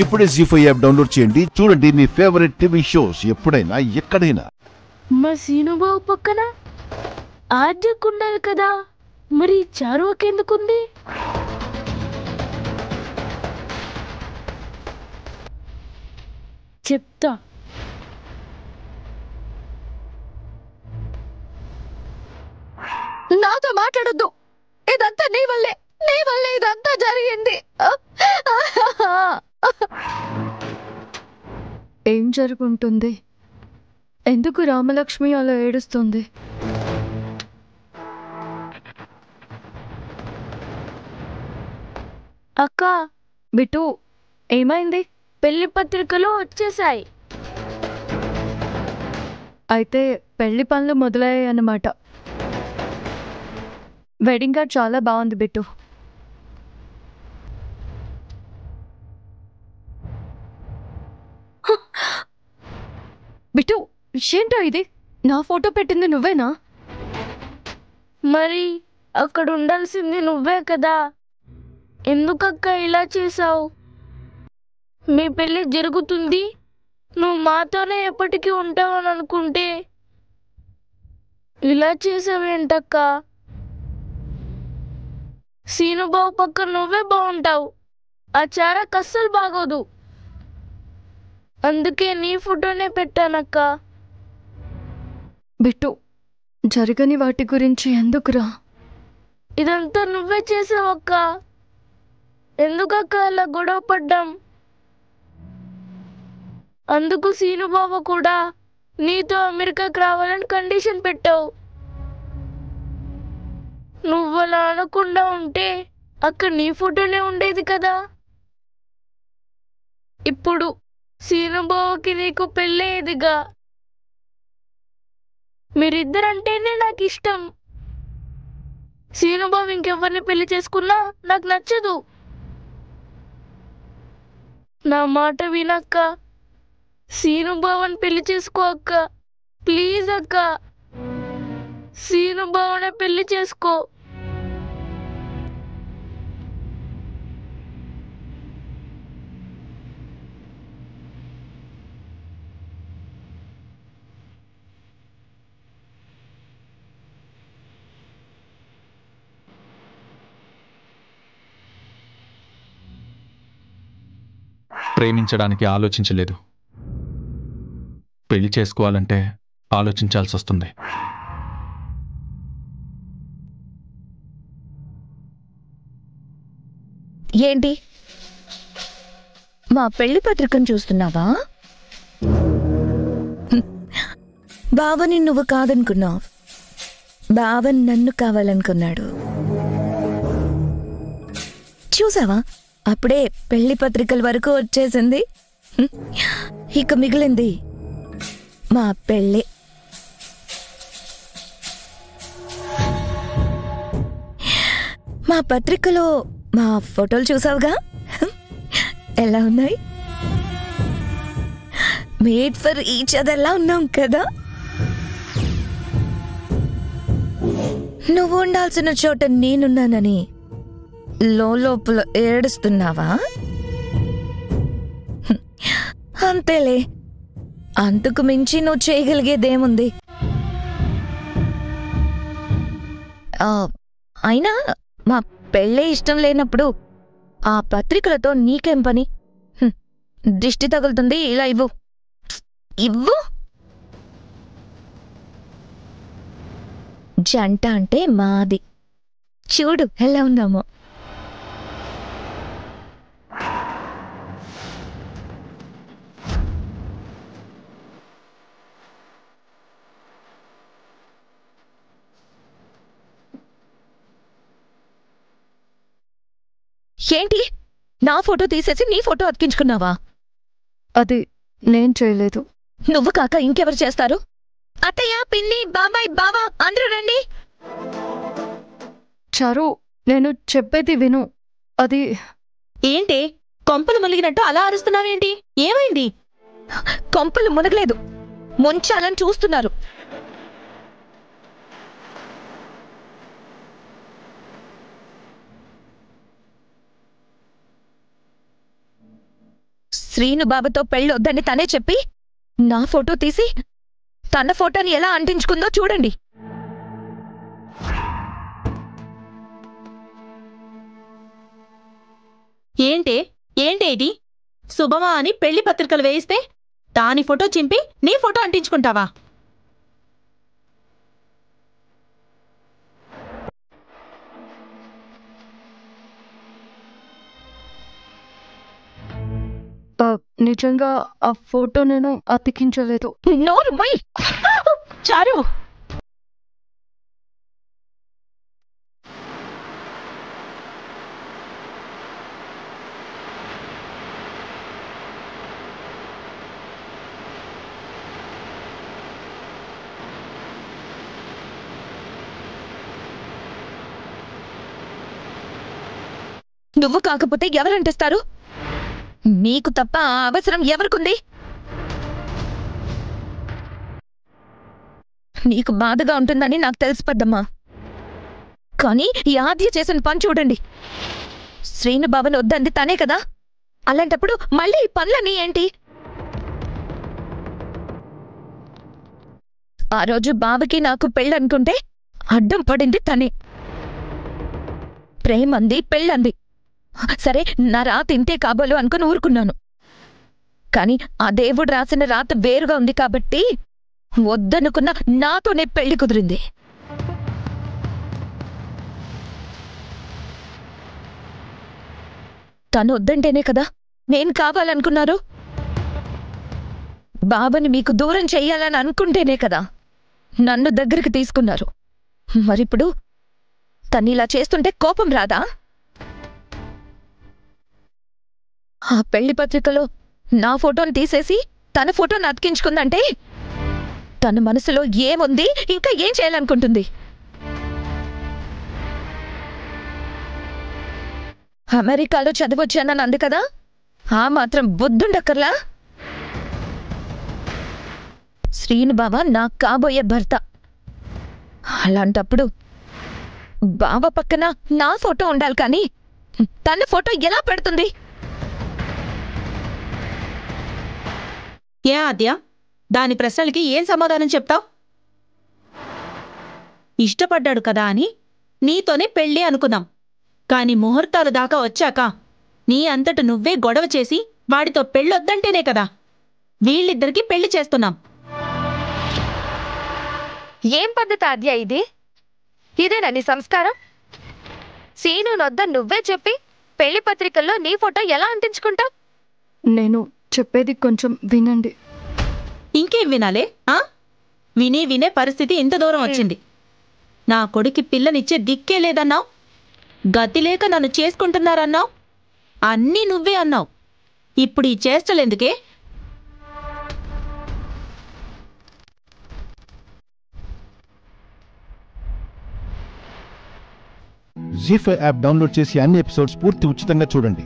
ఇప్పుడే జీ5 app download చేయండి. చూడండి మీ ఫేవరెట్ టీవీ షోస్ ఎప్పుడైనా ఎక్కడైనా. మా సీనుబాబు పక్కన ఆర్జక్ ఉండాలి కదా, మరి చారువకి ఎందుకుంది? చెప్తా. నాతో మాట్లాడొద్దు. ఇదంతా నీ వల్లే ఇదంతా జరిగింది. ఏం జరుగుంటుంది? ఎందుకు రామలక్ష్మి అలా ఏడుస్తుంది? అక్క, బిట్టు, ఏమైంది? పెళ్లి పత్రికలు వచ్చేసాయి. అయితే పెళ్లి పనులు మొదలయ్యాయి అన్నమాట. వెడ్డింగ్ కార్డ్ చాలా బాగుంది బిట్టు. బిట్టు, ఏంటో ఇది? నా ఫోటో పెట్టింది నువ్వేనా? మరి అక్కడ ఉండాల్సింది నువ్వే కదా, ఎందుకక్క ఇలా చేసావు? మీ పెళ్లి జరుగుతుంది, నువ్వు మాతోనే ఎప్పటికీ ఉంటావని అనుకుంటే ఇలా చేసావేంటక్క? సీనుబాబు పక్క నువ్వే బాగుంటావు, ఆ చారకు అస్సలు బాగోదు. అందుకే నీ ఫోటోనే పెట్టానక్క. బిట్టు, జరగని వాటి గురించి ఎందుకురా? ఇదంతా నువ్వే చేసావక్క. ఎందుకక్క అలా గొడవ పడ్డాం? అందుకు సీనుబాబు కూడా నీతో అమెరికాకి రావాలని కండిషన్ పెట్టావు. నువ్వు అలా అనకుండా ఉంటే అక్కడ నీ ఫోటోనే ఉండేది కదా. ఇప్పుడు సీనుబాబుకి నీకు పెళ్ళేదిగా. మీరిద్దరంటేనే నాకు ఇష్టం. సీనుబాబు ఇంకెవరిని పెళ్లి చేసుకున్నా నాకు నచ్చదు. నా మాట వినక్క, సీనుబాబుని పెళ్లి చేసుకో అక్క. ప్లీజ్ అక్క, సీనుబాబునే పెళ్లి చేసుకో. ప్రేమించడానికి ఆలోచించలేదు, పెళ్లి చేసుకోవాలంటే ఆలోచించాల్సి వస్తుంది. ఏంటి, మా పెళ్లి పత్రికను చూస్తున్నావా? బావని నువ్వు కాదనుకున్నావు, బావని నన్ను కావాలనుకున్నాడు. చూసావా, అప్పుడే పెళ్లి పత్రికల వరకు వచ్చేసింది. ఇక మిగిలింది మా పెళ్ళి. మా పత్రికలో మా ఫోటోలు చూసావుగా, ఎలా ఉన్నాయి? మేడ్ ఫర్ ఈచ్ అదర్లా ఉన్నాం కదా. నువ్వు ఉండాల్సిన చోట నేనున్నానని లోపల ఏడుస్తున్నావా? అంతేలే, అంతకు మించి నువ్వు చేయగలిగేదేముంది? అయినా మా పెళ్ళే ఇష్టం లేనప్పుడు ఆ పత్రికలతో నీకేం పని? దిష్టి తగులుతుంది, ఇలా ఇవ్వు. ఇవ్వు. జంట అంటే మాది. చూడు ఎలా ఉన్నామో. ఏంటి, నా ఫోటో తీసేసి నీ ఫోటో అతికించుకున్నావా? అది నేను చేయలేదు. నువ్వు కాక ఇంకెవరు చేస్తారు? అత్తయ్య, పిన్ని, బాబాయ్, బావా అందరూ రండి. చారు, నేను చెప్పేది విను. అది ఏంటి, కొంపలు మునిగినట్టు అలా అరుస్తున్నావేంటి? ఏమైంది? కొంపలు మునగలేదు, ముంచాలని చూస్తున్నారు. శ్రీను బాబుతో పెళ్ళొద్దని తనే చెప్పి నా ఫోటో తీసి తన ఫోటోని ఎలా అంటించుకుందో చూడండి. ఏంటే ఇది? శుభమా అని పెళ్లి పత్రికలు వేయిస్తే దాని ఫోటో చింపి నీ ఫోటో అంటించుకుంటావా? నిజంగా ఆ ఫోటో నేను అతికించలేదు. నోరు మొయ్. చారు, నువ్వు కాకపోతే ఎవరంటిస్తారు? మీకు తప్ప ఆ అవసరం ఎవరికుంది? నీకు బాధగా ఉంటుందని నాకు తెలుసు పెద్దమ్మా. కానీ ఈ ఆద్య చేసిన పని చూడండి. శ్రీను బావని వద్దంది తనే కదా. అలాంటప్పుడు మళ్ళీ ఈ పనులన్నీ ఏంటి? ఆ రోజు బావకి నాకు పెళ్ళనుకుంటే అడ్డం పడింది తనే. ప్రేమంది, పెళ్ళంది. సరే, నా రాత ఇంతే కాబోలు అనుకుని ఊరుకున్నాను. కాని ఆ దేవుడు రాసిన రాత వేరుగా ఉంది కాబట్టి వద్దనుకున్న నాతోనే పెళ్లి కుదిరింది. తను వద్దంటేనే కదా నేను కావాలనుకున్నారు. బాబాని మీకు దూరం చెయ్యాలని అనుకుంటేనే కదా నన్ను దగ్గరికి తీసుకున్నారు. మరిప్పుడు తనిలా చేస్తుంటే కోపం రాదా? ఆ పెళ్లి పత్రికలో నా ఫోటోని తీసేసి తన ఫోటోని అతికించుకుందంటే తన మనసులో ఏముంది, ఇంకా ఏం చేయాలనుకుంటుంది? అమెరికాలో చదివొచ్చానని అంది కదా, ఆ మాత్రం బుద్ధుండక్కర్లా? శ్రీను బావ నాకు కాబోయే భర్త. అలాంటప్పుడు బావ పక్కన నా ఫోటో ఉండాలి, కానీ తన ఫోటో ఎలా పెడుతుంది? ఏ ఆద్య, దాని ప్రశ్నలకి ఏం సమాధానం చెప్తావు? ఇష్టపడ్డాడు కదా అని నీతోనే పెళ్ళి అనుకుందాం. కాని ముహూర్తాలు దాకా వచ్చాక నీ అంతట నువ్వే గొడవ చేసి వాడితో పెళ్ళొద్దంటేనే కదా వీళ్ళిద్దరికీ పెళ్లి చేస్తున్నాం. ఏం పద్ధతి ఆద్య ఇది? ఇదేనా నీ సంస్కారం? సీను నొద్ద నువ్వే చెప్పి పెళ్లి పత్రికల్లో నీ ఫోటో ఎలా అంటించుకుంటావు? నేను చెప్పేది కొంచెం వినండి. ఇంకేం వినాలే? వినే పరిస్థితి ఇంత దూరం వచ్చింది. నా కొడుకి పిల్లనిచ్చే దిక్కే లేదన్నావు. గతి లేక నన్ను చేసుకుంటున్నారన్నావు. అన్నీ నువ్వే అన్నావు. ఇప్పుడు ఈ చేష్టలెందుకే? జీ5 యాప్ డౌన్లోడ్ చేసి అన్ని ఎపిసోడ్స్ పూర్తి ఉచితంగా చూడండి.